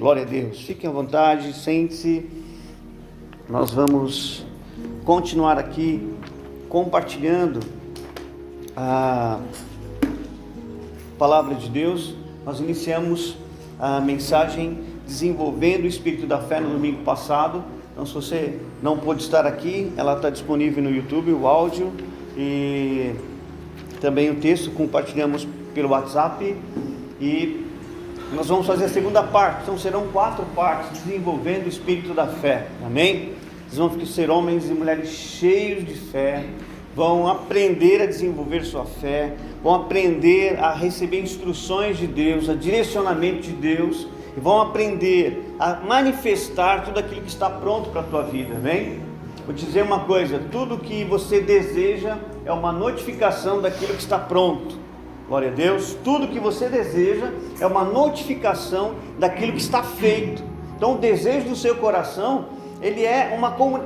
glória a Deus. Fiquem à vontade, sente-se. Nós vamos continuar aqui compartilhando a palavra de Deus. Nós iniciamos a mensagem desenvolvendo o Espírito da Fé no domingo passado. Então, se você não pôde estar aqui, ela está disponível no YouTube, o áudio e também o texto compartilhamos pelo WhatsApp. E nós vamos fazer a segunda parte. Então serão 4 partes, desenvolvendo o Espírito da Fé, amém? Vocês vão ser homens e mulheres cheios de fé, vão aprender a desenvolver sua fé, vão aprender a receber instruções de Deus, a direcionamento de Deus, e vão aprender a manifestar tudo aquilo que está pronto para a tua vida, amém? Vou te dizer uma coisa: tudo que você deseja é uma notificação daquilo que está pronto. Glória a Deus. Tudo que você deseja é uma notificação daquilo que está feito. Então o desejo do seu coração, ele é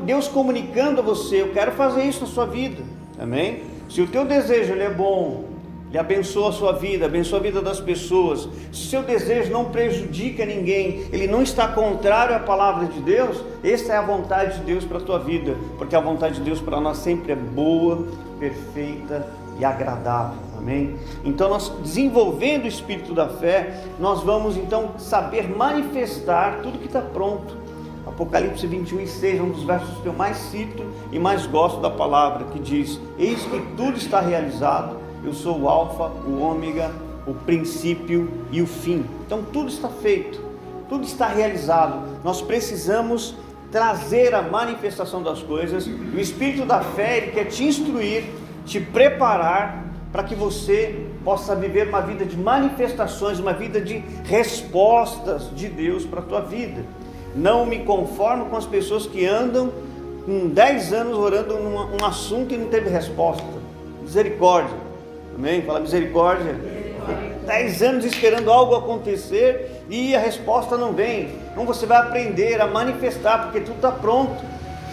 Deus comunicando a você: eu quero fazer isso na sua vida, amém? Se o teu desejo ele é bom, ele abençoa a sua vida, abençoa a vida das pessoas. Se o seu desejo não prejudica ninguém, ele não está contrário à palavra de Deus, essa é a vontade de Deus para a tua vida, porque a vontade de Deus para nós sempre é boa, perfeita e agradável, amém? Então nós, desenvolvendo o Espírito da Fé, nós vamos então saber manifestar tudo que está pronto. Apocalipse 21:6 é um dos versos que eu mais cito e mais gosto da palavra, que diz: eis que tudo está realizado, eu sou o alfa, o ômega, o princípio e o fim. Então tudo está feito, tudo está realizado. Nós precisamos trazer a manifestação das coisas. O Espírito da Fé, ele quer te instruir, te preparar para que você possa viver uma vida de manifestações, uma vida de respostas de Deus para a tua vida. Não me conformo com as pessoas que andam com 10 anos orando um assunto e não teve resposta. Misericórdia, amém? Fala misericórdia. 10 anos esperando algo acontecer e a resposta não vem. Então você vai aprender a manifestar, porque tudo está pronto.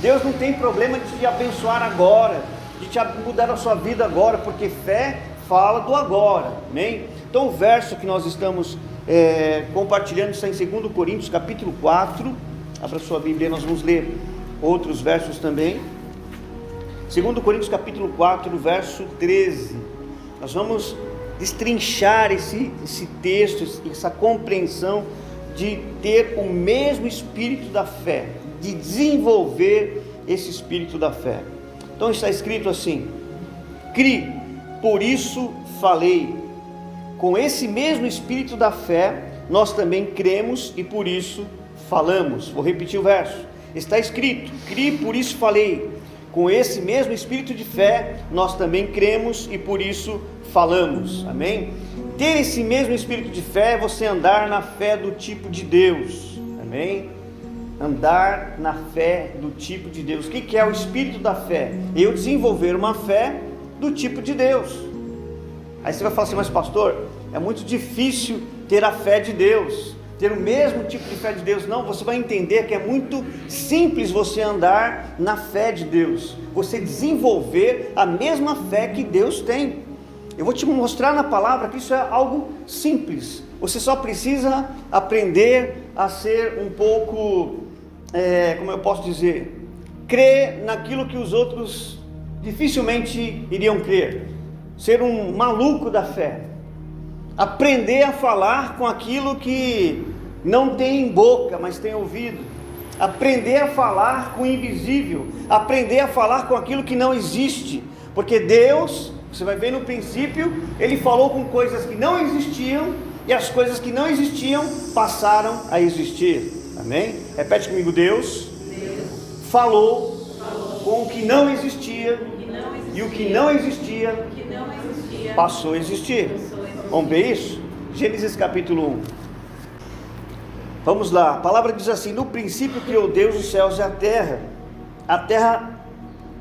Deus não tem problema de te abençoar agora, de te mudar a sua vida agora, porque fé fala do agora, amém? Então o verso que nós estamos compartilhando está em 2 Coríntios capítulo 4, abra sua Bíblia, nós vamos ler outros versos também. 2 Coríntios capítulo 4, verso 13, nós vamos destrinchar esse texto, essa compreensão de ter o mesmo espírito da fé, de desenvolver esse espírito da fé. Então está escrito assim: cri, por isso falei. Com esse mesmo espírito da fé, nós também cremos e por isso falamos. Vou repetir o verso. Está escrito: cri, por isso falei. Com esse mesmo espírito de fé, nós também cremos e por isso falamos. Amém? Ter esse mesmo espírito de fé é você andar na fé do tipo de Deus. Amém? Andar na fé do tipo de Deus. O que é o espírito da fé? Eu desenvolver uma fé do tipo de Deus. Aí você vai falar assim: mas pastor, é muito difícil ter a fé de Deus, ter o mesmo tipo de fé de Deus. Não, você vai entender que é muito simples você andar na fé de Deus, você desenvolver a mesma fé que Deus tem. Eu vou te mostrar na palavra que isso é algo simples. Você só precisa aprender a ser um pouco, como eu posso dizer, crer naquilo que os outros dificilmente iriam crer. Ser um maluco da fé, aprender a falar com aquilo que não tem boca, mas tem ouvido, aprender a falar com o invisível, aprender a falar com aquilo que não existe, porque Deus, você vai ver no princípio, Ele falou com coisas que não existiam, e as coisas que não existiam passaram a existir, amém? Repete comigo: Deus falou com o que não existia, e o que não existia passou a existir. Vamos ver isso? Gênesis capítulo 1. Vamos lá, a palavra diz assim: no princípio criou Deus os céus e a terra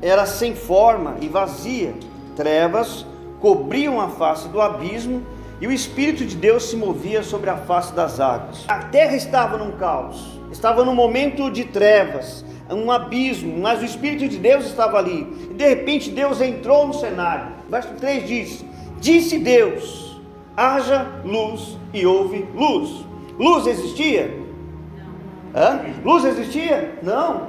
era sem forma e vazia, trevas cobriam a face do abismo, e o Espírito de Deus se movia sobre a face das águas. A terra estava num caos, estava num momento de trevas, um abismo, mas o Espírito de Deus estava ali, e de repente Deus entrou no cenário. Verso 3 diz: disse Deus, haja luz, e houve luz. Luz existia? Luz existia? Não.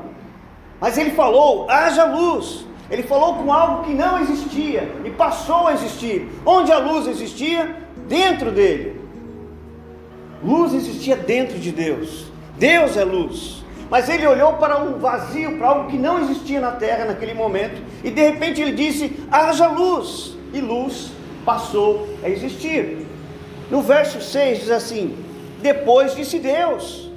Mas ele falou, haja luz. Ele falou com algo que não existia e passou a existir. Onde a luz existia? Dentro dele. Luz existia dentro de Deus. Deus é luz. Mas ele olhou para um vazio, para algo que não existia na terra naquele momento, e de repente ele disse, haja luz. E luz passou a existir. No verso 6 diz assim, depois disse Deus,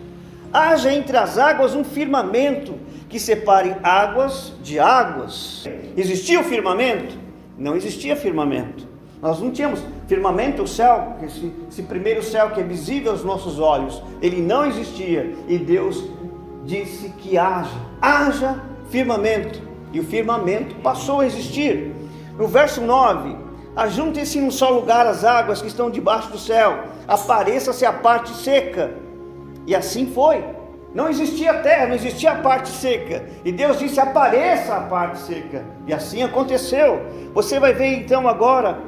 haja entre as águas um firmamento que separe águas de águas. Existia o firmamento? Não existia firmamento. Nós não tínhamos firmamento, o céu, esse primeiro céu que é visível aos nossos olhos, ele não existia. E Deus disse que haja firmamento. E o firmamento passou a existir. No verso 9, ajuntem-se em um só lugar as águas que estão debaixo do céu, apareça-se a parte seca. E assim foi. Não existia terra, não existia a parte seca. E Deus disse, apareça a parte seca. E assim aconteceu. Você vai ver então agora,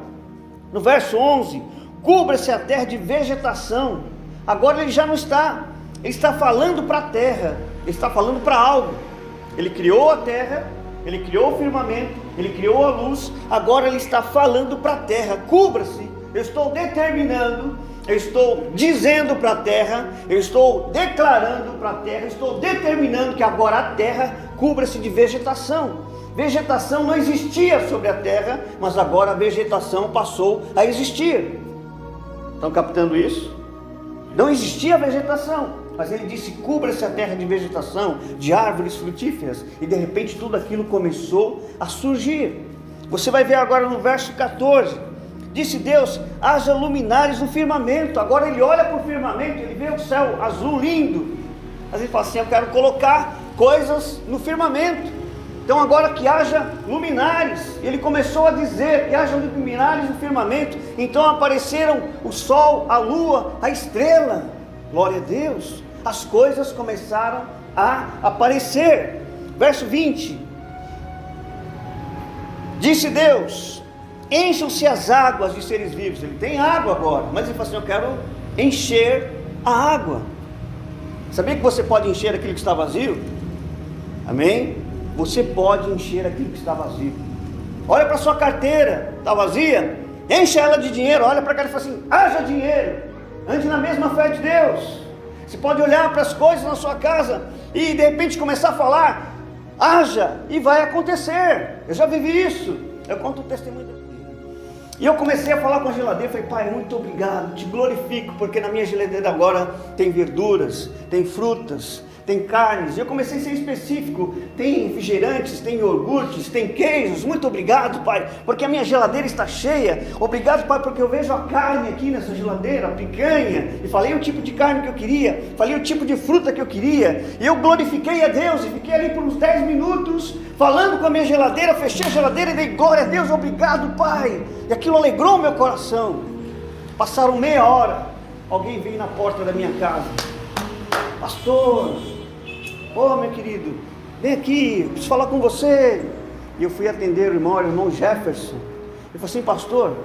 no verso 11, cubra-se a terra de vegetação. Agora ele já não está, ele está falando para a terra, ele está falando para algo. Ele criou a terra, ele criou o firmamento, ele criou a luz. Agora ele está falando para a terra, cubra-se. Eu estou determinando, eu estou dizendo para a terra, eu estou declarando para a terra, estou determinando que agora a terra cubra-se de vegetação. Vegetação não existia sobre a terra, mas agora a vegetação passou a existir. Estão captando isso? Não existia vegetação, mas ele disse, cubra-se a terra de vegetação, de árvores frutíferas, e de repente tudo aquilo começou a surgir. Você vai ver agora no verso 14, disse Deus, haja luminares no firmamento. Agora ele olha para o firmamento, ele vê o céu azul lindo, mas ele fala assim, eu quero colocar coisas no firmamento. Então agora que haja luminares, ele começou a dizer que haja luminares no firmamento. Então apareceram o sol, a lua, a estrela, glória a Deus, as coisas começaram a aparecer. Verso 20, disse Deus, encham-se as águas de seres vivos. Ele tem água agora, mas ele fala assim, eu quero encher a água. Sabia que você pode encher aquilo que está vazio? Amém? Você pode encher aquilo que está vazio. Olha para a sua carteira, está vazia? Enche ela de dinheiro. Olha para cá e fala assim, haja dinheiro. Ande na mesma fé de Deus. Você pode olhar para as coisas na sua casa e de repente começar a falar, haja, e vai acontecer. Eu já vivi isso. Eu conto o testemunho dele. E eu comecei a falar com a geladeira, falei, pai, muito obrigado, te glorifico, porque na minha geladeira agora tem verduras, tem frutas, tem carnes. E eu comecei a ser específico, tem refrigerantes, tem iogurtes, tem queijos. Muito obrigado, pai, porque a minha geladeira está cheia. Obrigado, pai, porque eu vejo a carne aqui nessa geladeira, a picanha, e falei o tipo de carne que eu queria, falei o tipo de fruta que eu queria, e eu glorifiquei a Deus, e fiquei ali por uns 10 minutos, falando com a minha geladeira, fechei a geladeira e dei glória a Deus, obrigado, pai, e aquilo alegrou o meu coração. Passaram meia hora, alguém veio na porta da minha casa, pastor, meu querido, vem aqui, eu preciso falar com você. E eu fui atender o irmão Jefferson. Ele falou assim, pastor,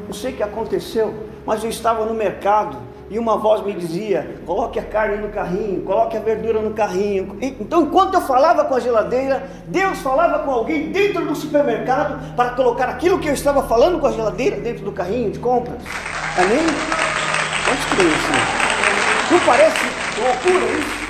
não sei o que aconteceu, mas eu estava no mercado e uma voz me dizia, coloque a carne no carrinho, coloque a verdura no carrinho. Então enquanto eu falava com a geladeira, Deus falava com alguém dentro do supermercado para colocar aquilo que eu estava falando com a geladeira dentro do carrinho de compras. Amém? Quantos creem assim? Não parece loucura isso?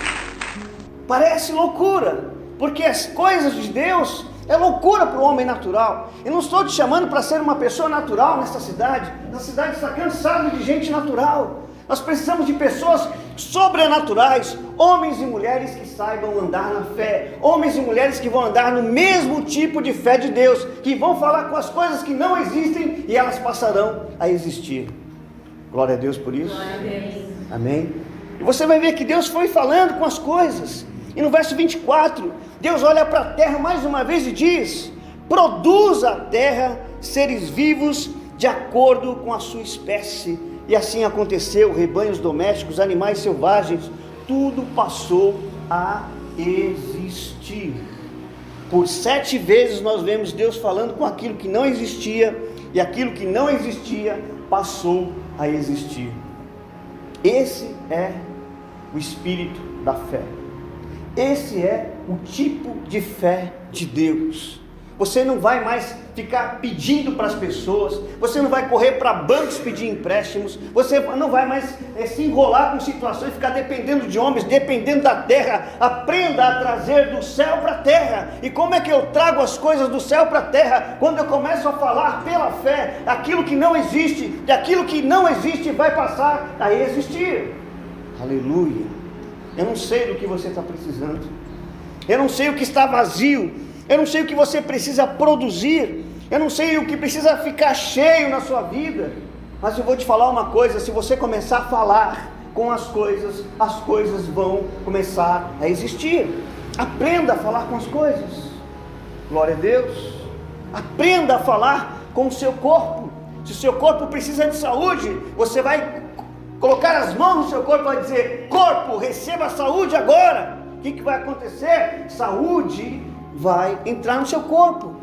Parece loucura, porque as coisas de Deus é loucura para o homem natural. Eu não estou te chamando para ser uma pessoa natural nessa cidade. Essa cidade está cansada de gente natural. Nós precisamos de pessoas sobrenaturais, homens e mulheres que saibam andar na fé, homens e mulheres que vão andar no mesmo tipo de fé de Deus, que vão falar com as coisas que não existem e elas passarão a existir. Glória a Deus por isso. Glória a Deus. Amém? E você vai ver que Deus foi falando com as coisas. E no verso 24, Deus olha para a terra mais uma vez e diz, produza a terra seres vivos de acordo com a sua espécie. E assim aconteceu, rebanhos domésticos, animais selvagens, tudo passou a existir. Por 7 vezes nós vemos Deus falando com aquilo que não existia, e aquilo que não existia passou a existir. Esse é o espírito da fé. Esse é o tipo de fé de Deus. Você não vai mais ficar pedindo para as pessoas, você não vai correr para bancos pedir empréstimos, você não vai mais se enrolar com situações, ficar dependendo de homens, dependendo da terra. Aprenda a trazer do céu para a terra. E como é que eu trago as coisas do céu para a terra? Quando eu começo a falar pela fé, aquilo que não existe, e aquilo que não existe vai passar a existir. Aleluia. Eu não sei do que você está precisando, eu não sei o que está vazio, eu não sei o que você precisa produzir, eu não sei o que precisa ficar cheio na sua vida, mas eu vou te falar uma coisa: se você começar a falar com as coisas vão começar a existir. Aprenda a falar com as coisas. Glória a Deus. Aprenda a falar com o seu corpo. Se o seu corpo precisa de saúde, você vai colocar as mãos no seu corpo e vai dizer: corpo, receba saúde agora. O que vai acontecer? Saúde vai entrar no seu corpo,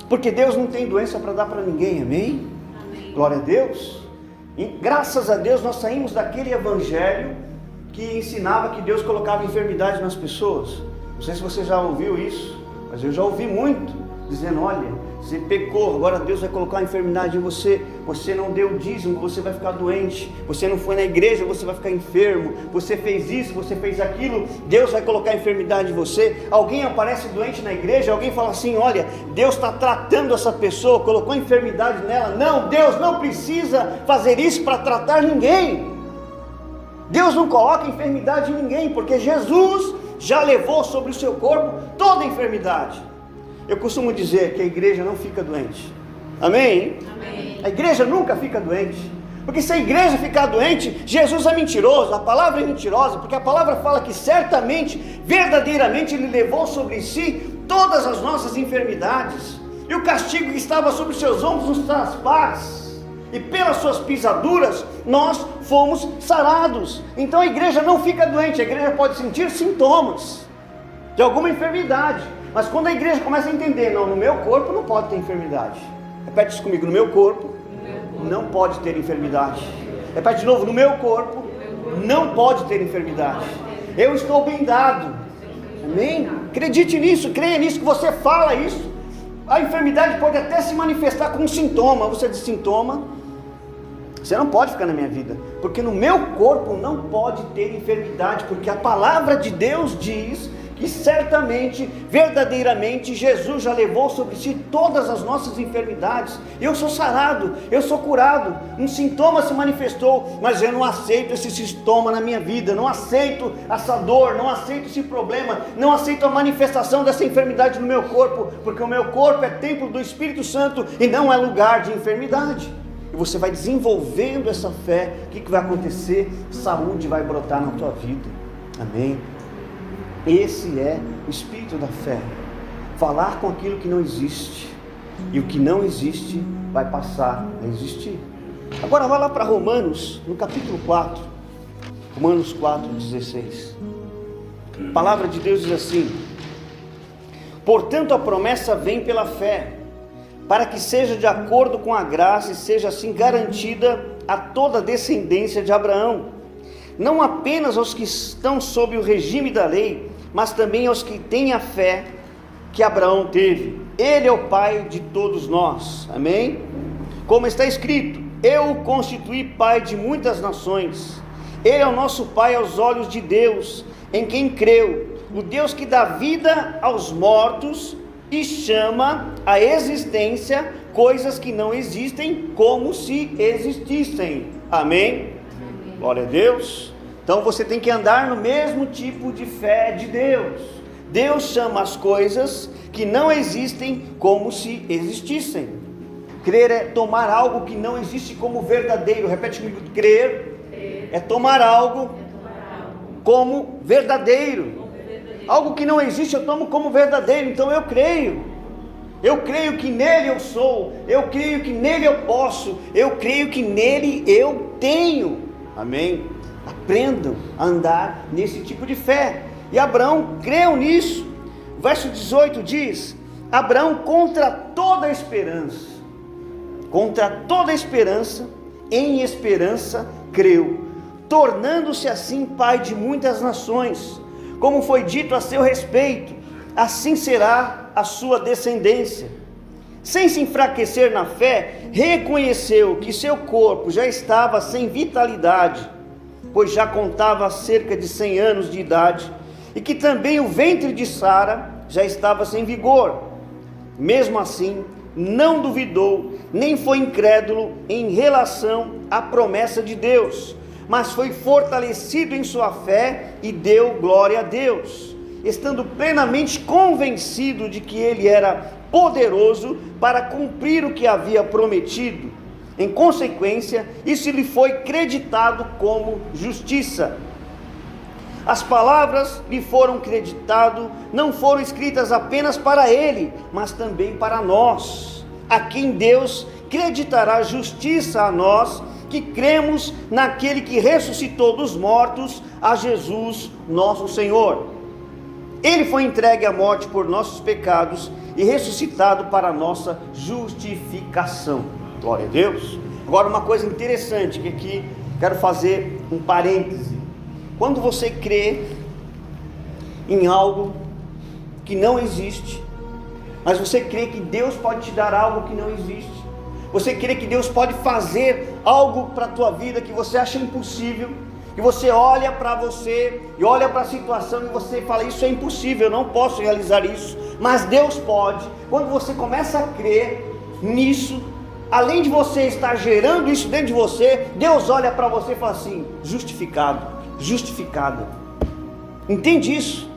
porque Deus não tem doença para dar para ninguém, amém? Amém? Glória a Deus. E graças a Deus nós saímos daquele evangelho que ensinava que Deus colocava enfermidade nas pessoas. Não sei se você já ouviu isso, mas eu já ouvi muito, dizendo: olha, você pecou, agora Deus vai colocar uma enfermidade em você, você não deu dízimo, você vai ficar doente, você não foi na igreja, você vai ficar enfermo, você fez isso, você fez aquilo, Deus vai colocar enfermidade em você. Alguém aparece doente na igreja, alguém fala assim: olha, Deus está tratando essa pessoa, colocou enfermidade nela. Não, Deus não precisa fazer isso para tratar ninguém. Deus não coloca enfermidade em ninguém, porque Jesus já levou sobre o seu corpo toda a enfermidade. Eu costumo dizer que a igreja não fica doente, amém? Amém. A igreja nunca fica doente, porque se a igreja ficar doente, Jesus é mentiroso, a palavra é mentirosa, porque a palavra fala que certamente, verdadeiramente Ele levou sobre si todas as nossas enfermidades, e o castigo que estava sobre os seus ombros nos traz paz, e pelas suas pisaduras nós fomos sarados. Então a igreja não fica doente, a igreja pode sentir sintomas de alguma enfermidade, mas quando a igreja começa a entender: não, no meu corpo não pode ter enfermidade. Repete isso comigo: no meu corpo não pode ter enfermidade. Repete de novo: no meu corpo não pode ter enfermidade. Eu estou bem dado. Amém? Acredite nisso, creia nisso, que você fala isso. A enfermidade pode até se manifestar com um sintoma. Você diz: sintoma, você não pode ficar na minha vida, porque no meu corpo não pode ter enfermidade, porque a palavra de Deus diz que certamente, verdadeiramente, Jesus já levou sobre si todas as nossas enfermidades. Eu sou sarado, eu sou curado. Um sintoma se manifestou, mas eu não aceito esse sintoma na minha vida, não aceito essa dor, não aceito esse problema, não aceito a manifestação dessa enfermidade no meu corpo, porque o meu corpo é templo do Espírito Santo e não é lugar de enfermidade. E você vai desenvolvendo essa fé. O que vai acontecer? Saúde vai brotar na tua vida, amém? Esse é o espírito da fé. Falar com aquilo que não existe, e o que não existe vai passar a existir. Agora vai lá para Romanos, no capítulo 4, Romanos 4:16. A palavra de Deus diz assim: portanto a promessa vem pela fé, para que seja de acordo com a graça e seja assim garantida a toda a descendência de Abraão, não apenas aos que estão sob o regime da lei, mas também aos que têm a fé que Abraão teve. Ele é o pai de todos nós, amém? Como está escrito: eu o constituí pai de muitas nações. Ele é o nosso pai aos olhos de Deus, em quem creu, o Deus que dá vida aos mortos e chama à existência coisas que não existem como se existissem, amém? Glória a Deus. Então você tem que andar no mesmo tipo de fé de Deus. Deus chama as coisas que não existem como se existissem. Crer é tomar algo que não existe como verdadeiro. Repete comigo: crer é tomar algo como verdadeiro. Algo que não existe eu tomo como verdadeiro. Então eu creio que nele eu sou, eu creio que nele eu posso, eu creio que nele eu tenho, amém? Aprendam a andar nesse tipo de fé. E Abraão creu nisso. Verso 18 diz: Abraão contra toda esperança, em esperança creu, tornando-se assim pai de muitas nações, como foi dito a seu respeito, assim será a sua descendência. Sem se enfraquecer na fé, reconheceu que seu corpo já estava sem vitalidade, pois já contava cerca de 100 anos de idade, e que também o ventre de Sara já estava sem vigor. Mesmo assim, não duvidou, nem foi incrédulo em relação à promessa de Deus, mas foi fortalecido em sua fé e deu glória a Deus, estando plenamente convencido de que ele era poderoso para cumprir o que havia prometido. Em consequência, isso lhe foi creditado como justiça. As palavras lhe foram creditadas, não foram escritas apenas para ele, mas também para nós, a quem Deus creditará justiça a nós, que cremos naquele que ressuscitou dos mortos, a Jesus nosso Senhor. Ele foi entregue à morte por nossos pecados e ressuscitado para a nossa justificação. Glória a Deus. Agora uma coisa interessante, que aqui quero fazer um parêntese. Quando você crê em algo que não existe, mas você crê que Deus pode te dar algo que não existe, você crê que Deus pode fazer algo para a tua vida que você acha impossível, que você olha para você e olha para a situação e você fala: isso é impossível, eu não posso realizar isso, mas Deus pode. Quando você começa a crer nisso, além de você estar gerando isso dentro de você, Deus olha para você e fala assim: justificado, justificada. Entende isso?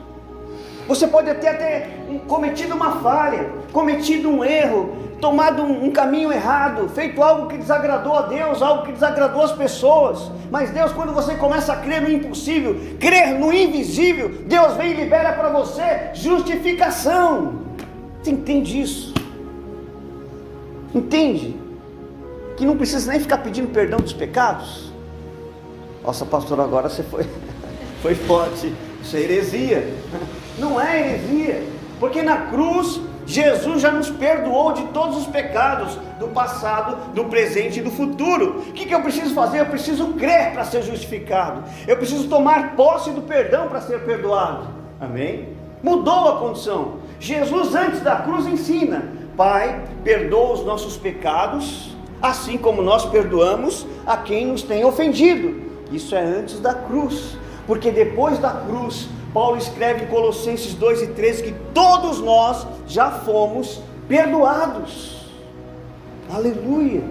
Você pode até ter cometido uma falha, cometido um erro, tomado um caminho errado, feito algo que desagradou a Deus, algo que desagradou as pessoas, mas Deus, quando você começa a crer no impossível, crer no invisível, Deus vem e libera para você justificação. Você entende isso? Entende? Que não precisa nem ficar pedindo perdão dos pecados. Nossa, pastor, agora você foi forte. Isso é heresia. Não é heresia, porque na cruz Jesus já nos perdoou de todos os pecados do passado, do presente e do futuro. O que eu preciso fazer? Eu preciso crer para ser justificado. Eu preciso tomar posse do perdão para ser perdoado. Amém? Mudou a condição. Jesus antes da cruz ensina: Pai, perdoa os nossos pecados, assim como nós perdoamos a quem nos tem ofendido. Isso é antes da cruz, porque depois da cruz, Paulo escreve em Colossenses 2 e 13 que todos nós já fomos perdoados. Aleluia!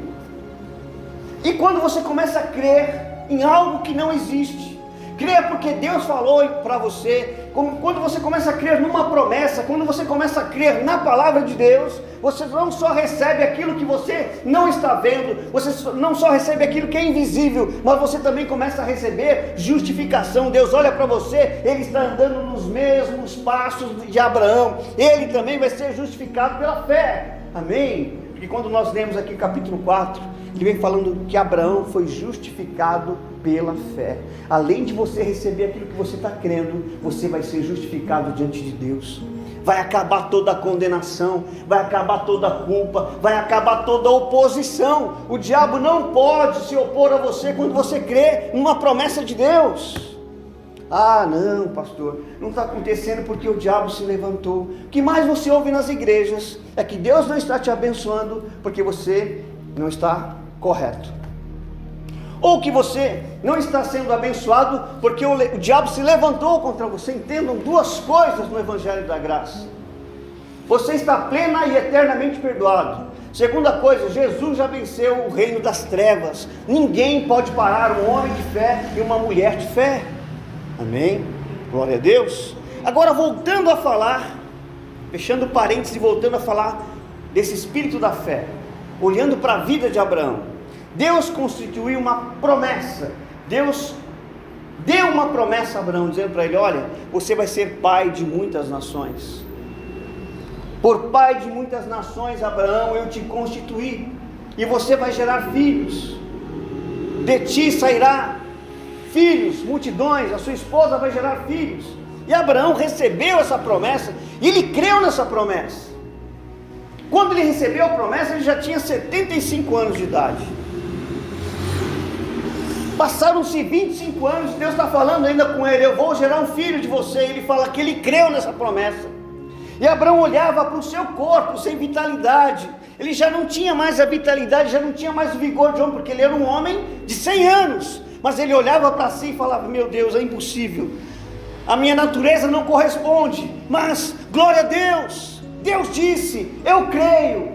E quando você começa a crer em algo que não existe, crer porque Deus falou para você, quando você começa a crer numa promessa, quando você começa a crer na palavra de Deus, você não só recebe aquilo que você não está vendo, você não só recebe aquilo que é invisível, mas você também começa a receber justificação. Deus olha para você, ele está andando nos mesmos passos de Abraão, ele também vai ser justificado pela fé. Amém? Porque quando nós lemos aqui o capítulo 4, ele vem falando que Abraão foi justificado pela fé. Além de você receber aquilo que você está crendo, você vai ser justificado diante de Deus. Vai acabar toda a condenação, vai acabar toda a culpa, vai acabar toda a oposição. O diabo não pode se opor a você quando você crê numa promessa de Deus. Ah, não, pastor, não está acontecendo porque o diabo se levantou. O que mais você ouve nas igrejas é que Deus não está te abençoando porque você não está correto, ou que você não está sendo abençoado porque o diabo se levantou contra você. Entendam duas coisas no Evangelho da Graça: você está plena e eternamente perdoado. Segunda coisa, Jesus já venceu o reino das trevas. Ninguém pode parar um homem de fé e uma mulher de fé. Amém? Glória a Deus. Agora voltando a falar, fechando parênteses e voltando a falar desse espírito da fé, olhando para a vida de Abraão, Deus constituiu uma promessa. Deus deu uma promessa a Abraão, dizendo para ele: olha, você vai ser pai de muitas nações. Por pai de muitas nações, Abraão, eu te constituí, e você vai gerar filhos. De ti sairá filhos, multidões, a sua esposa vai gerar filhos. E Abraão recebeu essa promessa, e ele creu nessa promessa. Quando ele recebeu a promessa, ele já tinha 75 anos de idade. Passaram-se 25 anos, Deus está falando ainda com ele: eu vou gerar um filho de você. Ele fala que ele creu nessa promessa. E Abraão olhava para o seu corpo sem vitalidade. Ele já não tinha mais a vitalidade, já não tinha mais o vigor de homem, porque ele era um homem de 100 anos. Mas ele olhava para si e falava: meu Deus, é impossível, a minha natureza não corresponde, mas glória a Deus, Deus disse, eu creio.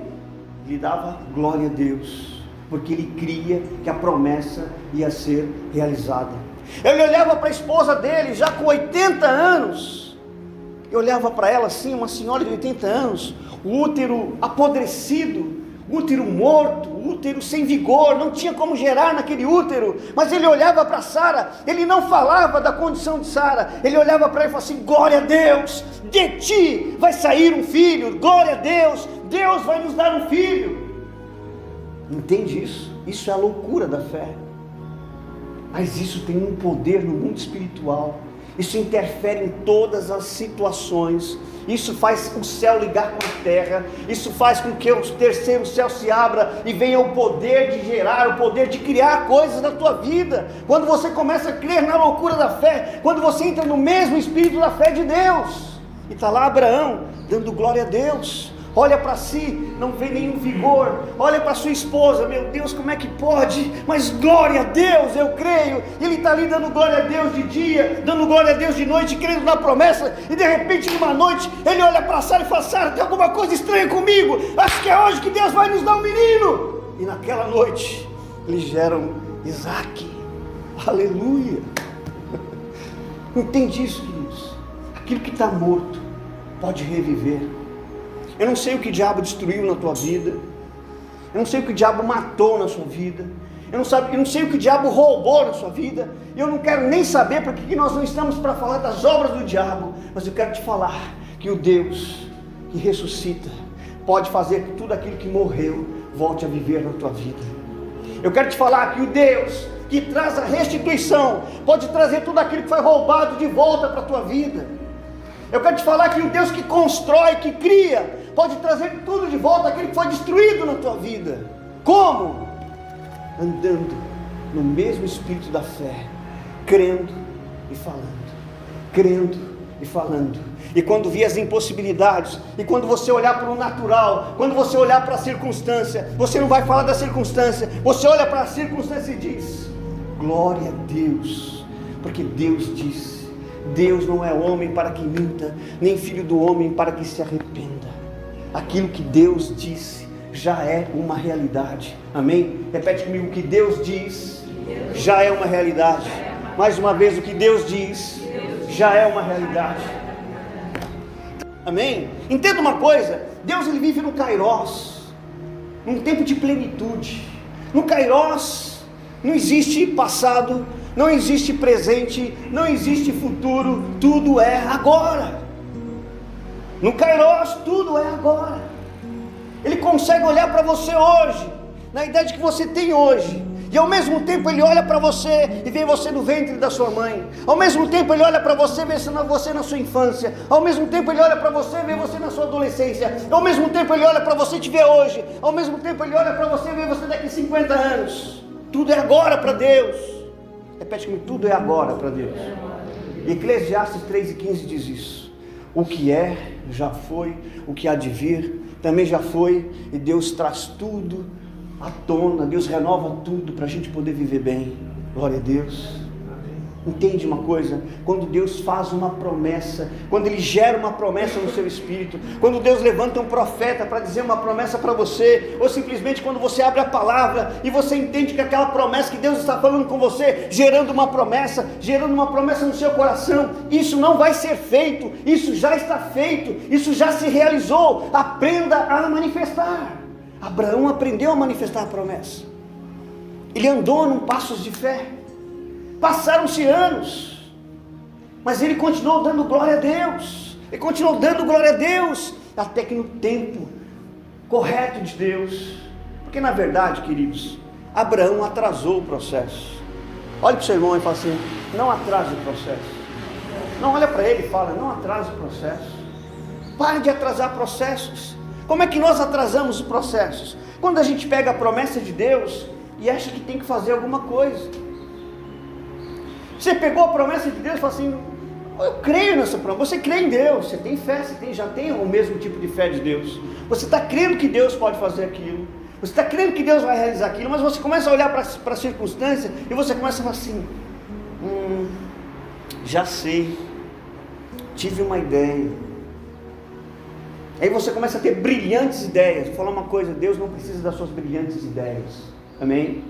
Ele dava glória a Deus, porque ele cria que a promessa ia ser realizada. Ele olhava para a esposa dele, já com 80 anos, e olhava para ela assim, uma senhora de 80 anos, o útero apodrecido, útero morto, útero sem vigor, não tinha como gerar naquele útero. Mas ele olhava para Sara, ele não falava da condição de Sara, ele olhava para ela e falava assim: glória a Deus, de ti vai sair um filho, glória a Deus, Deus vai nos dar um filho. Entende isso? Isso é a loucura da fé. Mas isso tem um poder no mundo espiritual. Isso interfere em todas as situações. Isso faz o céu ligar com a terra. Isso faz com que o terceiro céu se abra e venha o poder de gerar, o poder de criar coisas na tua vida. Quando você começa a crer na loucura da fé, quando você entra no mesmo espírito da fé de Deus. E está lá Abraão dando glória a Deus. Olha para si, não vê nenhum vigor. Olha para sua esposa: meu Deus, como é que pode? Mas glória a Deus, eu creio. Ele está ali dando glória a Deus de dia, dando glória a Deus de noite, crendo na promessa. E de repente, numa noite, ele olha para Sara e fala: Sara, tem alguma coisa estranha comigo? Acho que é hoje que Deus vai nos dar um menino. E naquela noite, eles geram Isaac. Aleluia. Entende isso, queridos? Aquilo que está morto pode reviver. Eu não sei o que o diabo destruiu na tua vida. Eu não sei o que o diabo matou na sua vida. Eu não sei o que o diabo roubou na sua vida. E eu não quero nem saber porque que nós não estamos para falar das obras do diabo. Mas eu quero te falar que o Deus que ressuscita pode fazer que tudo aquilo que morreu volte a viver na tua vida. Eu quero te falar que o Deus que traz a restituição pode trazer tudo aquilo que foi roubado de volta para a tua vida. Eu quero te falar que o Deus que constrói, que cria, pode trazer tudo de volta, aquilo que foi destruído na tua vida. Como? Andando no mesmo espírito da fé, crendo e falando, crendo e falando. E quando vir as impossibilidades, e quando você olhar para o natural, quando você olhar para a circunstância, você não vai falar da circunstância, você olha para a circunstância e diz: glória a Deus, porque Deus disse. Deus não é homem para que minta, nem filho do homem para que se arrependa. Aquilo que Deus disse já é uma realidade. Amém? Repete comigo: o que Deus diz já é uma realidade. Mais uma vez: o que Deus diz já é uma realidade. Amém? Entenda uma coisa: Deus ele vive no Kairos, num tempo de plenitude. No Kairos não existe passado, não existe presente, não existe futuro, tudo é agora. No Kairos tudo é agora. Ele consegue olhar para você hoje, na idade que você tem hoje, e ao mesmo tempo ele olha para você e vê você no ventre da sua mãe. Ao mesmo tempo ele olha para você e vê você na sua infância. Ao mesmo tempo ele olha para você e vê você na sua adolescência. Ao mesmo tempo ele olha para você e te vê hoje. Ao mesmo tempo ele olha para você e vê você daqui a 50 anos. Tudo é agora para Deus. Repete comigo: tudo é agora para Deus. Eclesiastes 3:15 diz isso: o que é, já foi, o que há de vir, também já foi, e Deus traz tudo à tona, Deus renova tudo para a gente poder viver bem. Glória a Deus. Entende uma coisa? Quando Deus faz uma promessa, quando Ele gera uma promessa no seu espírito, quando Deus levanta um profeta para dizer uma promessa para você, ou simplesmente quando você abre a palavra e você entende que aquela promessa que Deus está falando com você, gerando uma promessa no seu coração, isso não vai ser feito, isso já está feito, isso já se realizou. Aprenda a manifestar. Abraão aprendeu a manifestar a promessa. Ele andou num passos de fé. Passaram-se anos, mas ele continuou dando glória a Deus. Ele continuou dando glória a Deus, até que no tempo correto de Deus. Porque na verdade, queridos, Abraão atrasou o processo. Olhe para o seu irmão e fala assim: não atrase o processo. Não, olha para ele e fala: não atrase o processo. Pare de atrasar processos. Como é que nós atrasamos os processos? Quando a gente pega a promessa de Deus e acha que tem que fazer alguma coisa. Você pegou a promessa de Deus e falou assim: eu creio nessa promessa. Você crê em Deus, você tem fé, já tem o mesmo tipo de fé de Deus. Você está crendo que Deus pode fazer aquilo. Você está crendo que Deus vai realizar aquilo, mas você começa a olhar para a circunstância e você começa a falar assim: já sei, tive uma ideia. Aí você começa a ter brilhantes ideias. Vou falar uma coisa: Deus não precisa das suas brilhantes ideias. Amém?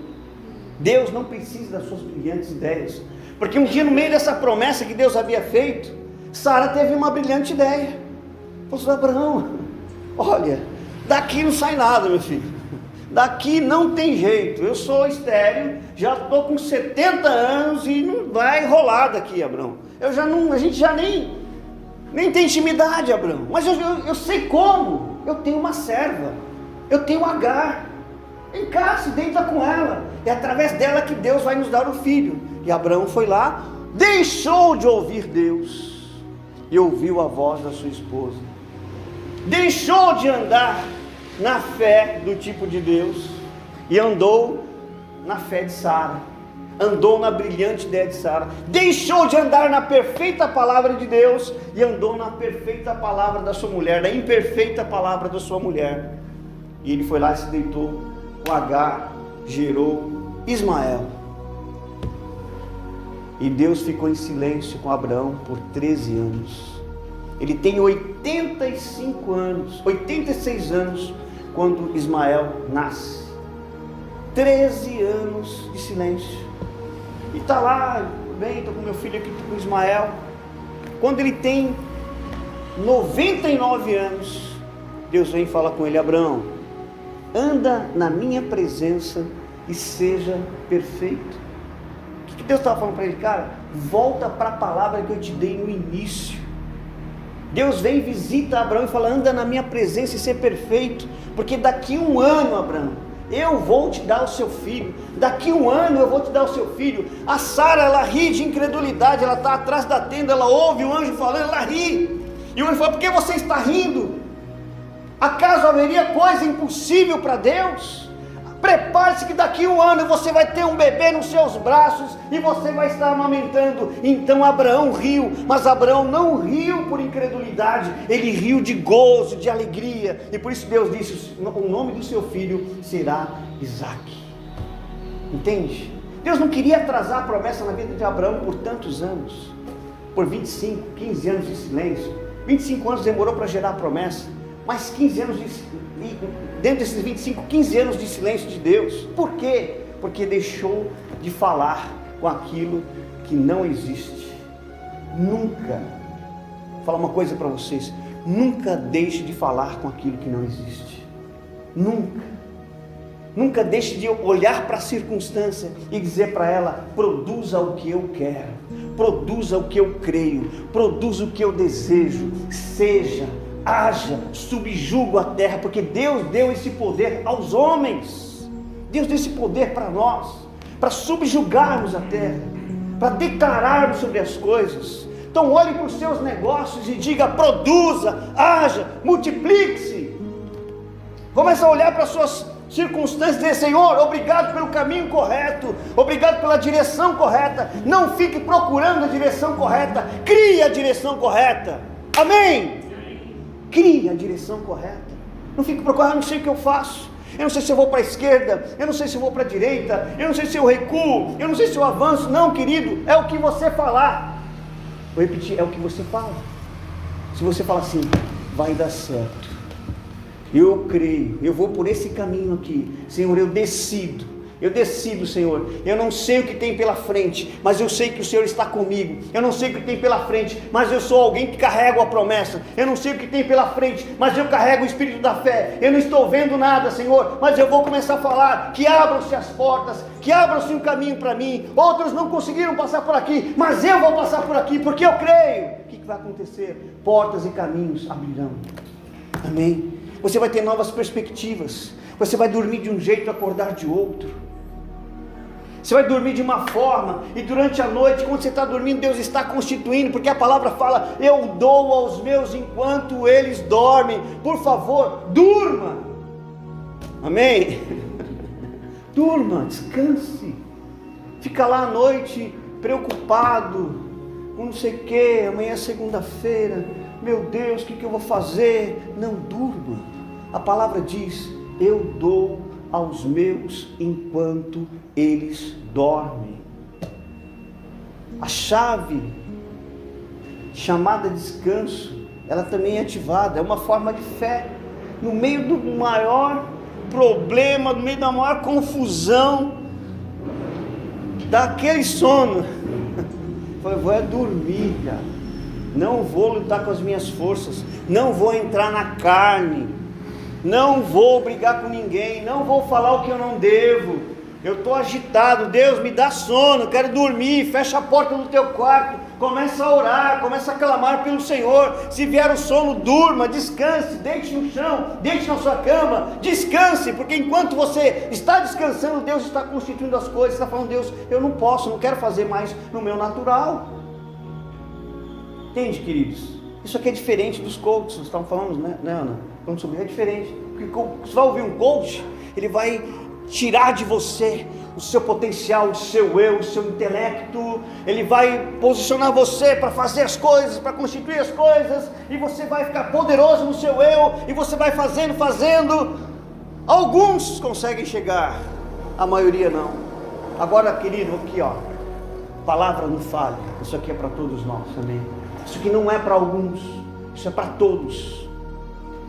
Deus não precisa das suas brilhantes ideias. Porque um dia, no meio dessa promessa que Deus havia feito, Sara teve uma brilhante ideia. Falou: Abraão, olha, daqui não sai nada, meu filho. Daqui não tem jeito. Eu sou estéril, já estou com 70 anos e não vai rolar daqui, Abraão. A gente já nem tem intimidade, Abraão. Mas eu sei como. Eu tenho uma serva, eu tenho Agar. Vem cá, se deita com ela. É através dela que Deus vai nos dar o filho. E Abraão foi lá, deixou de ouvir Deus e ouviu a voz da sua esposa. Deixou de andar na fé do tipo de Deus e andou na fé de Sara. Andou na brilhante ideia de Sara. Deixou de andar na perfeita palavra de Deus e andou na perfeita palavra da sua mulher, na imperfeita palavra da sua mulher. E ele foi lá e se deitou com Agar, gerou Ismael. E Deus ficou em silêncio com Abraão por 13 anos. Ele tem 85 anos, 86 anos, quando Ismael nasce. 13 anos de silêncio. E está lá, bem, estou com meu filho aqui, estou com Ismael. Quando ele tem 99 anos, Deus vem e fala com ele: Abraão, anda na minha presença e seja perfeito. O que Deus estava falando para ele? Cara, volta para a palavra que eu te dei no início. Deus vem e visita Abraão e fala: anda na minha presença e ser perfeito, porque daqui um ano, Abraão, eu vou te dar o seu filho. Daqui um ano eu vou te dar o seu filho. A Sara, ela ri de incredulidade. Ela está atrás da tenda, ela ouve o anjo falando, ela ri. E o anjo fala: por que você está rindo? Acaso haveria coisa impossível para Deus? Prepare-se que daqui um ano você vai ter um bebê nos seus braços e você vai estar amamentando. Então Abraão riu, mas Abraão não riu por incredulidade, ele riu de gozo, de alegria. E por isso Deus disse: o nome do seu filho será Isaque. Entende? Deus não queria atrasar a promessa na vida de Abraão por tantos anos, por 25, 15 anos de silêncio. 25 anos demorou para gerar a promessa, mas 15 anos dentro desses 25, 15 anos de silêncio de Deus. Por quê? Porque deixou de falar com aquilo que não existe. Nunca, vou falar uma coisa para vocês: nunca deixe de falar com aquilo que não existe. Nunca deixe de olhar para a circunstância e dizer para ela: produza o que eu quero, produza o que eu creio, produza o que eu desejo, seja, haja, subjugo a terra, porque Deus deu esse poder aos homens. Deus deu esse poder para nós, para subjugarmos a terra, para declararmos sobre as coisas. Então olhe para os seus negócios e diga: produza, haja, multiplique-se. Comece a olhar para as suas circunstâncias e dizer: Senhor, obrigado pelo caminho correto, obrigado pela direção correta. Não fique procurando a direção correta, crie a direção correta. Amém? Crie a direção correta. Não fique procurando: não sei o que eu faço, eu não sei se eu vou para a esquerda, eu não sei se eu vou para a direita, eu não sei se eu recuo, eu não sei se eu avanço. Não, querido, é o que você falar. Vou repetir: é o que você fala. Se você fala assim: vai dar certo, eu creio, eu vou por esse caminho aqui, Senhor, eu decido, Senhor. Eu não sei o que tem pela frente, mas eu sei que o Senhor está comigo. Eu não sei o que tem pela frente, mas eu sou alguém que carrega a promessa. Eu não sei o que tem pela frente, mas eu carrego o espírito da fé. Eu não estou vendo nada, Senhor, mas eu vou começar a falar que abram-se as portas, que abram-se um caminho para mim. Outros não conseguiram passar por aqui, mas eu vou passar por aqui, porque eu creio. O que vai acontecer? Portas e caminhos abrirão. Amém? Você vai ter novas perspectivas. Você vai dormir de um jeito e acordar de outro. Você vai dormir de uma forma, e durante a noite, quando você está dormindo, Deus está constituindo, porque a palavra fala: eu dou aos meus enquanto eles dormem. Por favor, durma. Amém? Durma, descanse. Fica lá à noite preocupado com não sei o que, amanhã é segunda-feira, meu Deus, o que eu vou fazer? Não durma. A palavra diz: eu dou aos meus enquanto eles dormem. A chave chamada descanso, ela também é ativada, é uma forma de fé. No meio do maior problema, no meio da maior confusão, daquele sono, eu vou dormir, cara. Não vou lutar com as minhas forças, não vou entrar na carne, não vou brigar com ninguém, não vou falar o que eu não devo. Eu estou agitado, Deus me dá sono, quero dormir. Fecha a porta do teu quarto, começa a orar, começa a clamar pelo Senhor. Se vier o sono, durma, descanse, deite no chão, deite na sua cama, descanse, porque enquanto você está descansando, Deus está constituindo as coisas. Está falando: Deus, eu não posso, não quero fazer mais no meu natural. Entende, queridos? Isso aqui é diferente dos coaches, nós estamos falando, né, Ana? Falando sobre, é diferente, porque você vai ouvir um coach, ele vai tirar de você o seu potencial, o seu eu, o seu intelecto. Ele vai posicionar você para fazer as coisas, para constituir as coisas, e você vai ficar poderoso no seu eu, e você vai fazendo. Alguns conseguem chegar, a maioria não. Agora, querido, aqui ó, palavra não falha, isso aqui é para todos nós, amém? Isso aqui não é para alguns, isso é para todos.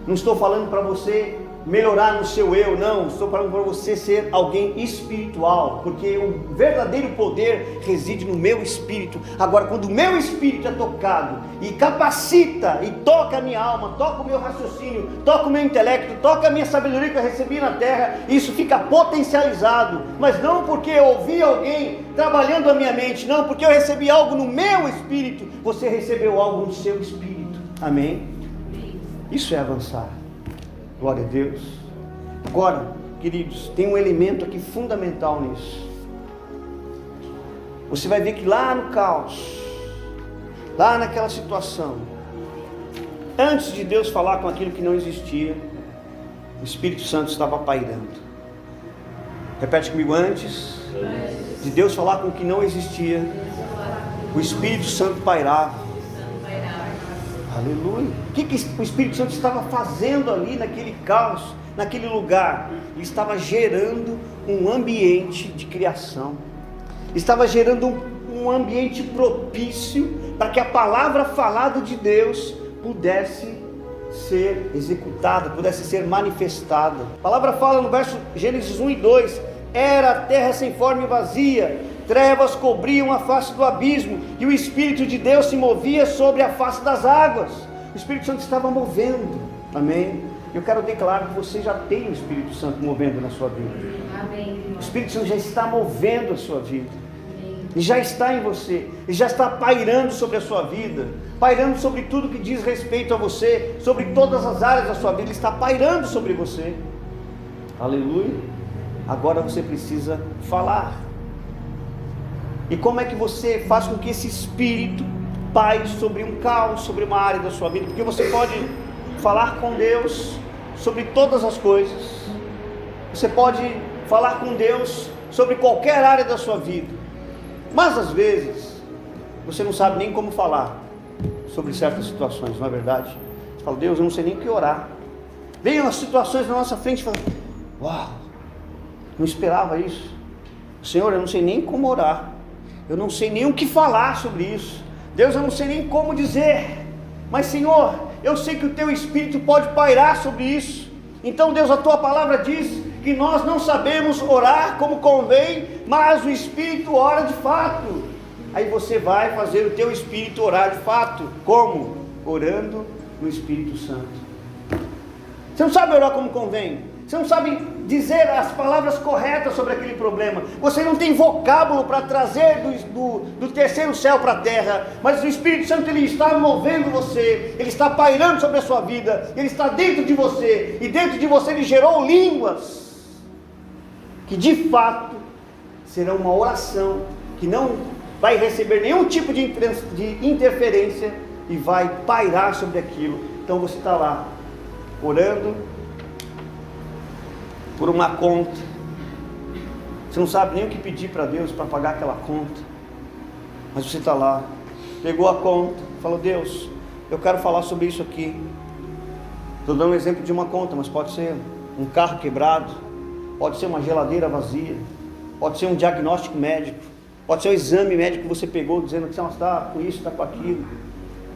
Não estou falando para você melhorar no seu eu, não. Estou falando para você ser alguém espiritual, porque o verdadeiro poder reside no meu espírito. Agora, quando o meu espírito é tocado e capacita e toca a minha alma, toca o meu raciocínio, toca o meu intelecto, toca a minha sabedoria que eu recebi na terra, isso fica potencializado. Mas não porque eu ouvi alguém trabalhando a minha mente, não, porque eu recebi algo no meu espírito. Você recebeu algo no seu espírito, amém? Isso é avançar. Glória a Deus. Agora, queridos, tem um elemento aqui fundamental nisso. Você vai ver que lá no caos, lá naquela situação, antes de Deus falar com aquilo que não existia, o Espírito Santo estava pairando. Repete comigo: antes de Deus falar com o que não existia, o Espírito Santo pairava. Aleluia. O que o Espírito Santo estava fazendo ali naquele caos, naquele lugar? Ele estava gerando um ambiente de criação, estava gerando um ambiente propício para que a palavra falada de Deus pudesse ser executada, pudesse ser manifestada. A palavra fala no verso Gênesis 1 e 2: era a terra sem forma e vazia, trevas cobriam a face do abismo, e o Espírito de Deus se movia sobre a face das águas. O Espírito Santo estava movendo, amém? Eu quero declarar que você já tem o Espírito Santo movendo na sua vida. Amém. O Espírito Santo já está movendo a sua vida, ele já está em você, ele já está pairando sobre a sua vida, pairando sobre tudo que diz respeito a você, sobre todas as áreas da sua vida. Ele está pairando sobre você. Aleluia. Agora você precisa falar. E como é que você faz com que esse Espírito paire sobre um caos, sobre uma área da sua vida? Porque você pode falar com Deus sobre todas as coisas, você pode falar com Deus sobre qualquer área da sua vida, mas às vezes você não sabe nem como falar sobre certas situações, não é verdade? Você fala: Deus, eu não sei nem o que orar. Vem as situações na nossa frente e fala: uau, não esperava isso. Senhor, eu não sei nem como orar, eu não sei nem o que falar sobre isso. Deus, eu não sei nem como dizer, mas Senhor, eu sei que o Teu Espírito pode pairar sobre isso. Então Deus, a Tua palavra diz que nós não sabemos orar como convém, mas o Espírito ora de fato. Aí você vai fazer o Teu Espírito orar de fato. Como? Orando no Espírito Santo. Você não sabe orar como convém, você não sabe dizer as palavras corretas sobre aquele problema, você não tem vocábulo para trazer do terceiro céu para a terra, mas o Espírito Santo, ele está movendo você, ele está pairando sobre a sua vida, ele está dentro de você, e dentro de você ele gerou línguas, que de fato serão uma oração, que não vai receber nenhum tipo de interferência, e vai pairar sobre aquilo. Então você está lá, orando por uma conta, você não sabe nem o que pedir para Deus para pagar aquela conta, Mas você está lá, pegou a conta, falou: Deus, eu quero falar sobre isso aqui. Estou dando um exemplo de uma conta, mas pode ser um carro quebrado, pode ser uma geladeira vazia, pode ser um diagnóstico médico, pode ser um exame médico que você pegou dizendo que você está com isso, está com aquilo,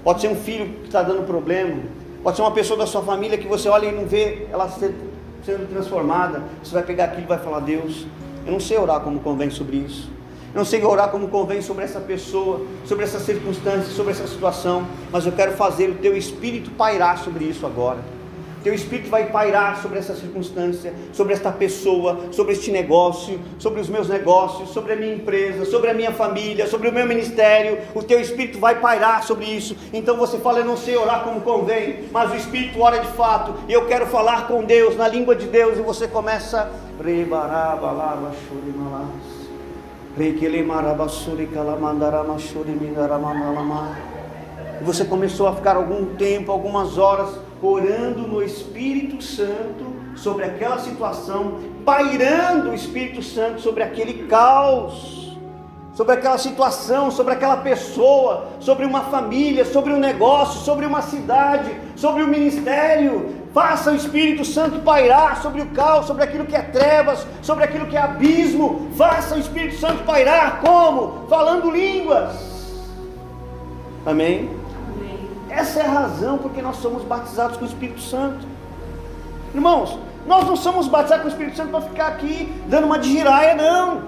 pode ser um filho que está dando problema, pode ser uma pessoa da sua família que você olha e não vê ela sendo transformada. Você vai pegar aquilo e vai falar: Deus, eu não sei orar como convém sobre isso, eu não sei orar como convém sobre essa pessoa, sobre essa circunstância, sobre essa situação, mas eu quero fazer o teu Espírito pairar sobre isso agora. Teu Espírito vai pairar sobre essa circunstância, sobre esta pessoa, sobre este negócio, sobre os meus negócios, sobre a minha empresa, sobre a minha família, sobre o meu ministério. O teu Espírito vai pairar sobre isso. Então você fala: eu não sei orar como convém, mas o Espírito ora de fato, e eu quero falar com Deus, na língua de Deus. E você começa: e você começou a ficar algum tempo, algumas horas, orando no Espírito Santo sobre aquela situação, pairando o Espírito Santo sobre aquele caos, sobre aquela situação, sobre aquela pessoa, sobre uma família, sobre um negócio, sobre uma cidade, sobre o ministério. Faça o Espírito Santo pairar sobre o caos, sobre aquilo que é trevas, sobre aquilo que é abismo. Faça o Espírito Santo pairar. Como? Falando línguas. Amém? Essa é a razão porque nós somos batizados com o Espírito Santo. Irmãos, nós não somos batizados com o Espírito Santo para ficar aqui dando uma de giraia, não.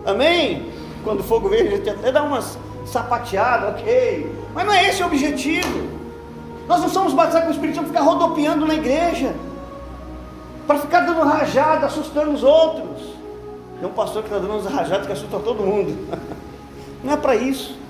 Amém? Quando o fogo verde, a gente até dá umas sapateadas, ok, mas não é esse o objetivo. Nós não somos batizados com o Espírito Santo para ficar rodopiando na igreja, para ficar dando rajada, assustando os outros. Tem um pastor que está dando uns rajadas que assustam todo mundo. Não é para isso.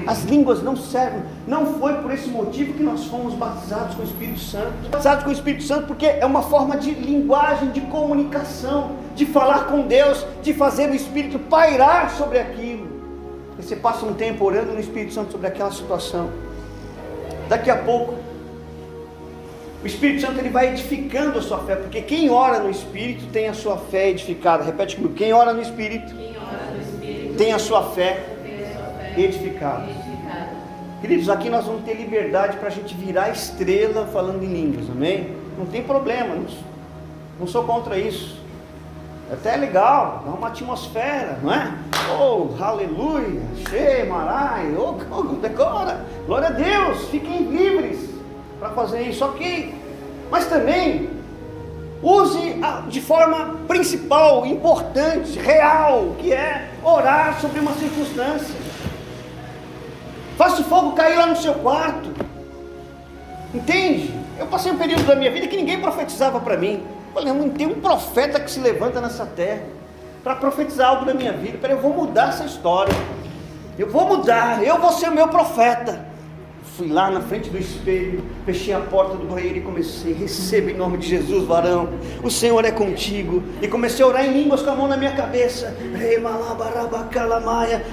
As línguas não servem. Não foi por esse motivo que nós fomos batizados com o Espírito Santo. Batizados com o Espírito Santo porque é uma forma de linguagem, de comunicação, de falar com Deus, de fazer o Espírito pairar sobre aquilo. E você passa um tempo orando no Espírito Santo sobre aquela situação. Daqui a pouco o Espírito Santo ele vai edificando a sua fé, porque quem ora no Espírito tem a sua fé edificada. Repete comigo: quem ora no Espírito, tem a sua fé edificada. Queridos, aqui nós vamos ter liberdade para a gente virar estrela falando em línguas, amém? Não tem problema, não sou contra isso. Até é legal, dá uma atmosfera, não é? Oh, aleluia, Marai, decora, glória a Deus, fiquem livres para fazer isso, ok? Mas também use de forma principal, importante, real, que é orar sobre uma circunstância. Faça o fogo cair lá no seu quarto. Entende? Eu passei um período da minha vida que ninguém profetizava para mim. Falei: não tem um profeta que se levanta nessa terra para profetizar algo da minha vida. Peraí, eu vou mudar essa história. Eu vou mudar, eu vou ser o meu profeta. Fui lá na frente do espelho, fechei a porta do banheiro e comecei: receba em nome de Jesus, varão, o Senhor é contigo. E comecei a orar em línguas com a mão na minha cabeça.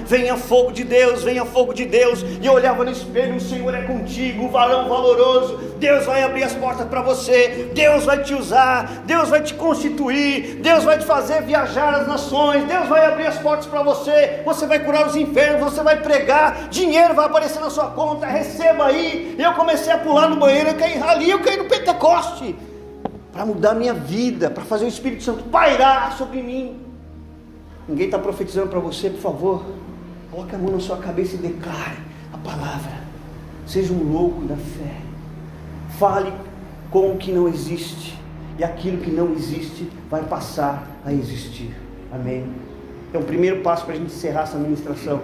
Venha fogo de Deus, venha fogo de Deus. E eu olhava no espelho: o Senhor é contigo, o varão valoroso. Deus vai abrir as portas para você, Deus vai te usar, Deus vai te constituir, Deus vai te fazer viajar as nações, Deus vai abrir as portas para você. Você vai curar os enfermos, você vai pregar, dinheiro vai aparecer na sua conta, receba aí. E eu comecei a pular no banheiro, eu caí no Pentecoste, para mudar a minha vida, para fazer o Espírito Santo pairar sobre mim. Ninguém está profetizando para você? Por favor, coloque a mão na sua cabeça e declare a palavra. Seja um louco da fé. Fale com o que não existe, e aquilo que não existe vai passar a existir. Amém? Então, o primeiro passo para a gente encerrar essa ministração: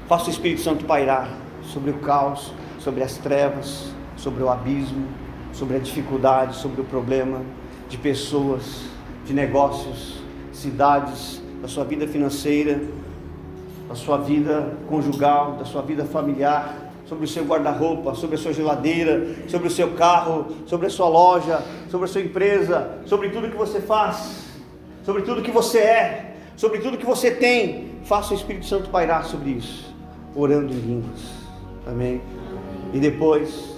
faça o Espírito Santo pairar sobre o caos, sobre as trevas, sobre o abismo, sobre a dificuldade, sobre o problema de pessoas, de negócios, cidades, da sua vida financeira, da sua vida conjugal, da sua vida familiar, sobre o seu guarda-roupa, sobre a sua geladeira, sobre o seu carro, sobre a sua loja, sobre a sua empresa, sobre tudo que você faz, sobre tudo que você é, sobre tudo que você tem. Faça o Espírito Santo pairar sobre isso, orando em línguas. Amém? E depois,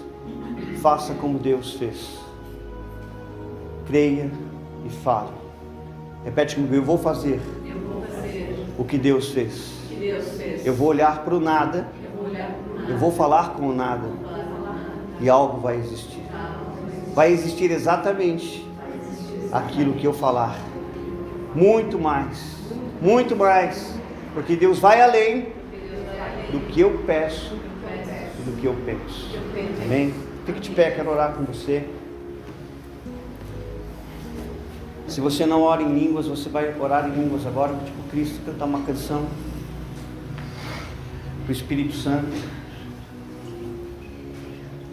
faça como Deus fez. Creia e fale. Repete comigo: eu vou fazer o que Deus fez. Eu vou olhar para o nada. Eu vou falar com o nada. E algo vai existir. Vai existir exatamente aquilo que eu falar. Muito mais. Muito mais. Porque Deus vai além do que eu peço e do que eu penso. Amém? Fique de pé, quero orar com você. Se você não ora em línguas, você vai orar em línguas agora. Tipo Cristo, cantar uma canção para o Espírito Santo.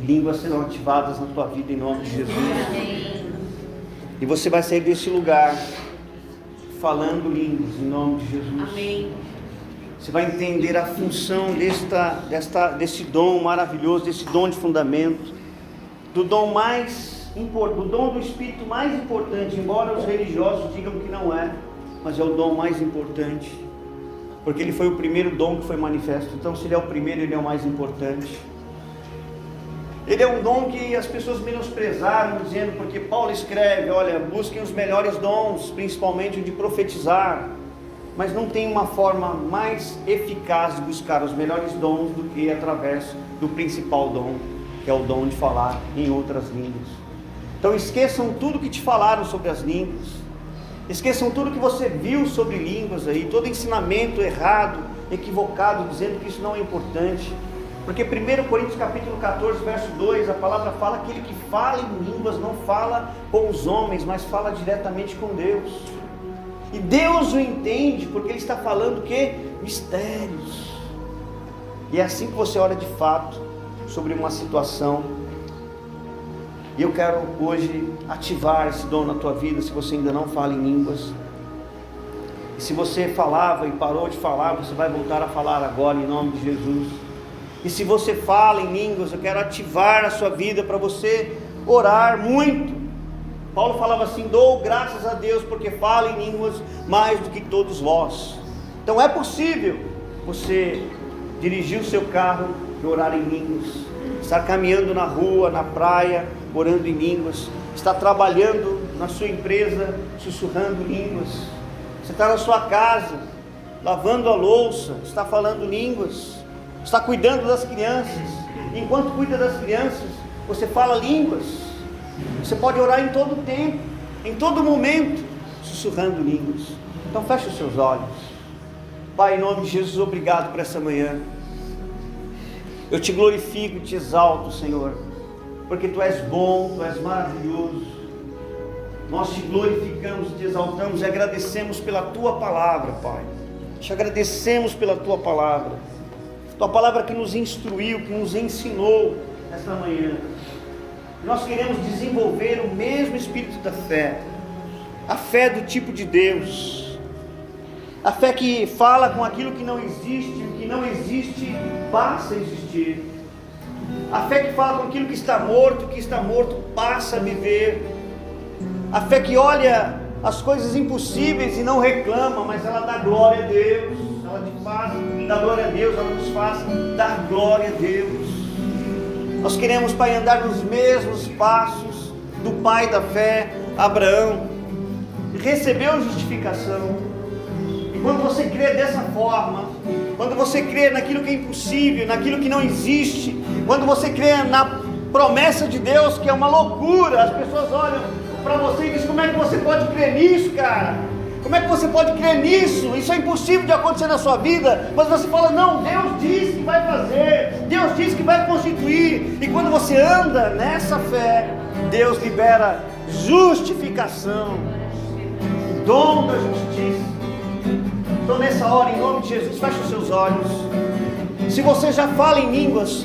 Línguas serão ativadas na tua vida em nome de Jesus. E você vai sair desse lugar falando línguas em nome de Jesus. Amém. Você vai entender a função desse dom maravilhoso, desse dom de fundamento, do dom do Espírito mais importante, embora os religiosos digam que não é, mas é o dom mais importante, porque ele foi o primeiro dom que foi manifesto. Então, se ele é o primeiro, ele é o mais importante. Ele é um dom que as pessoas menosprezaram, dizendo, porque Paulo escreve, olha, busquem os melhores dons, principalmente o de profetizar, mas não tem uma forma mais eficaz de buscar os melhores dons do que através do principal dom, que é o dom de falar em outras línguas. Então esqueçam tudo que te falaram sobre as línguas, esqueçam tudo que você viu sobre línguas aí, todo ensinamento errado, equivocado, dizendo que isso não é importante. Porque 1 Coríntios capítulo 14, verso 2, a palavra fala que aquele que fala em línguas não fala com os homens, mas fala diretamente com Deus. E Deus o entende, porque Ele está falando o quê? Mistérios. E é assim que você ora de fato sobre uma situação. E eu quero hoje ativar esse dom na tua vida, se você ainda não fala em línguas. E se você falava e parou de falar, você vai voltar a falar agora em nome de Jesus. E se você fala em línguas, eu quero ativar a sua vida para você orar muito. Paulo falava assim, dou graças a Deus porque falo em línguas mais do que todos vós. Então é possível você dirigir o seu carro e orar em línguas, estar caminhando na rua, na praia, orando em línguas, estar trabalhando na sua empresa, sussurrando línguas. Você está na sua casa, lavando a louça, está falando línguas, está cuidando das crianças. Enquanto cuida das crianças, você fala línguas. Você pode orar em todo tempo, em todo momento, sussurrando línguas. Então feche os seus olhos. Pai, em nome de Jesus, obrigado por essa manhã. Eu te glorifico e te exalto, Senhor, porque Tu és bom, Tu és maravilhoso. Nós te glorificamos, te exaltamos e agradecemos pela Tua palavra, Pai. Te agradecemos pela Tua palavra. Tua palavra que nos instruiu, que nos ensinou esta manhã. Nós queremos desenvolver o mesmo espírito da fé, a fé do tipo de Deus, a fé que fala com aquilo que não existe, o que não existe passa a existir, a fé que fala com aquilo que está morto, o que está morto passa a viver, a fé que olha as coisas impossíveis e não reclama, mas ela dá glória a Deus, ela te faz dar glória a Deus, ela nos faz dar glória a Deus. Nós queremos, Pai, andar nos mesmos passos do pai da fé, Abraão. Recebeu justificação. E quando você crê dessa forma, quando você crê naquilo que é impossível, naquilo que não existe, quando você crê na promessa de Deus, que é uma loucura, as pessoas olham para você e dizem, como é que você pode crer nisso, cara? Como é que você pode crer nisso? Isso é impossível de acontecer na sua vida. Mas você fala, não, Deus diz que vai fazer, Deus diz que vai constituir. E quando você anda nessa fé, Deus libera justificação, o dom da justiça. Então nessa hora, em nome de Jesus, feche os seus olhos. Se você já fala em línguas,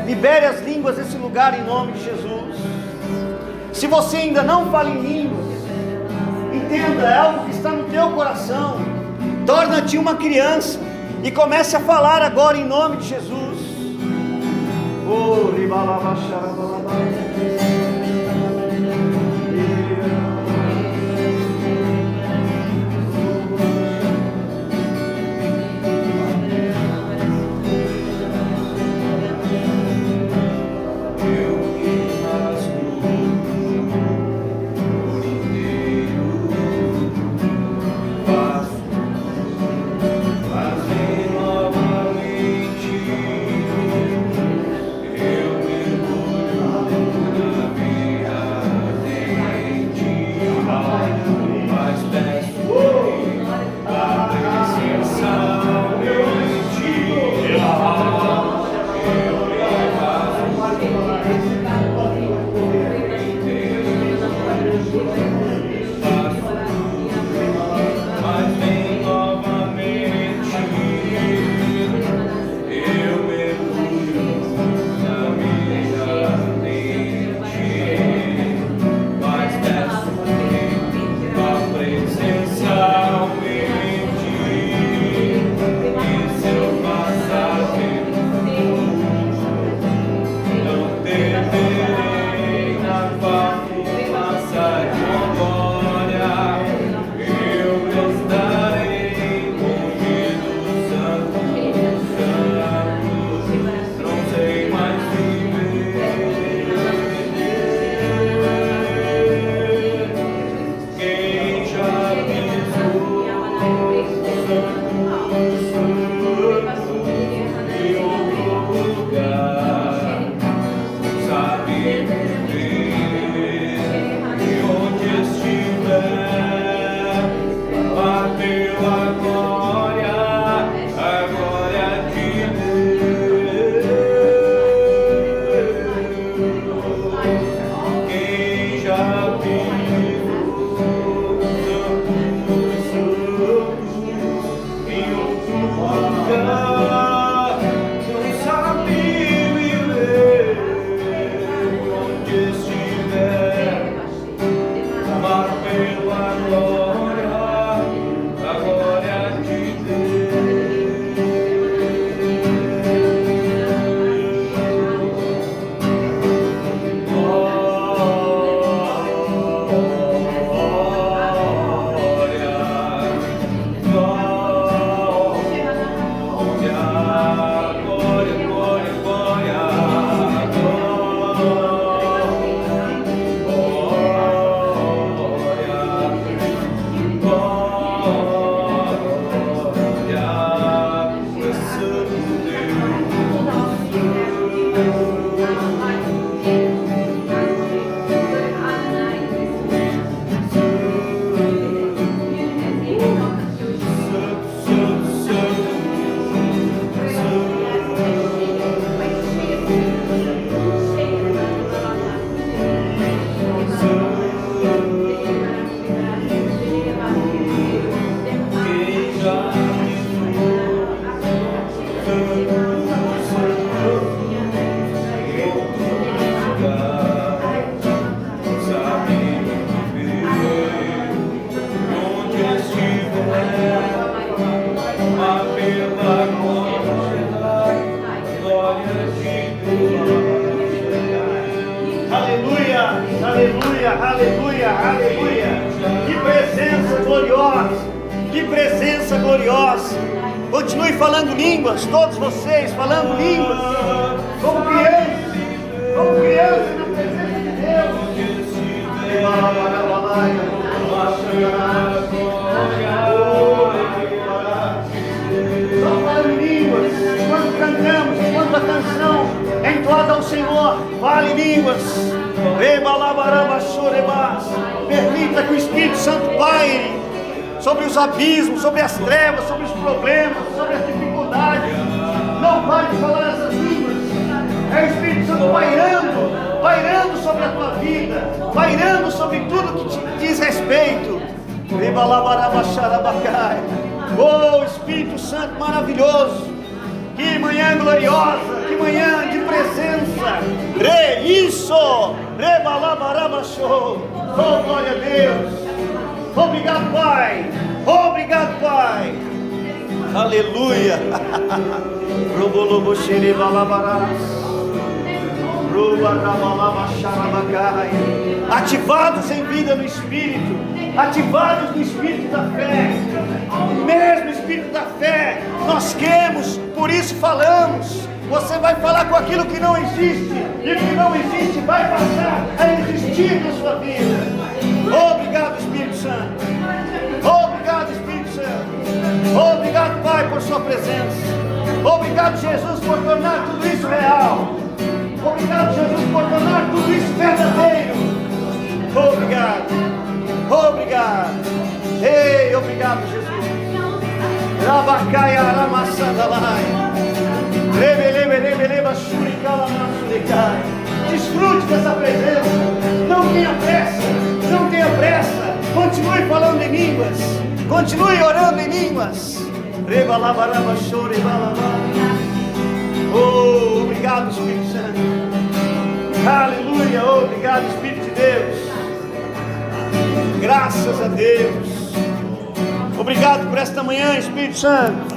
libere as línguas desse lugar em nome de Jesus. Se você ainda não fala em línguas, entenda, é algo que está no teu coração. Torna-te uma criança e comece a falar agora em nome de Jesus. Oh, Faz em nós Aleluia, aleluia, aleluia. Que presença gloriosa. Que presença gloriosa. Continue falando línguas, todos vocês falando línguas. Como crianças na presença de Deus. Só falando línguas. Quando cantamos, quando a canção é entoada ao Senhor, fale línguas. Permita que o Espírito Santo paire sobre os abismos, sobre as trevas, sobre os problemas, sobre as dificuldades. Não pare de falar essas línguas. É o Espírito Santo pairando sobre a tua vida, pairando sobre tudo que te diz respeito. Oh, Espírito Santo maravilhoso. Que manhã gloriosa, que manhã de presença. Isso! Oh, glória a Deus. Obrigado, Pai. Obrigado, Pai. Aleluia. Ativados em vida no Espírito, ativados no Espírito da fé, o mesmo Espírito da fé, nós cremos, por isso falamos. Você vai falar com aquilo que não existe, e o que não existe vai passar a existir na sua vida. Obrigado, Espírito Santo. Obrigado, Espírito Santo. Obrigado, Pai, por sua presença. Obrigado, Jesus, por tornar tudo isso real. Obrigado, Jesus, por tornar tudo isso verdadeiro. Obrigado. Obrigado. Ei, obrigado, Jesus. Rabacaia, Aramassadalai. Desfrute dessa presença. Não tenha pressa. Não tenha pressa. Continue falando em línguas. Continue orando em línguas. Oh, obrigado, Espírito Santo. Aleluia. Obrigado, Espírito de Deus. Graças a Deus. Obrigado por esta manhã, Espírito Santo.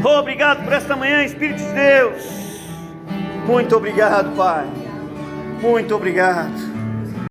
Obrigado por esta manhã, Espírito de Deus. Muito obrigado, Pai. Muito obrigado.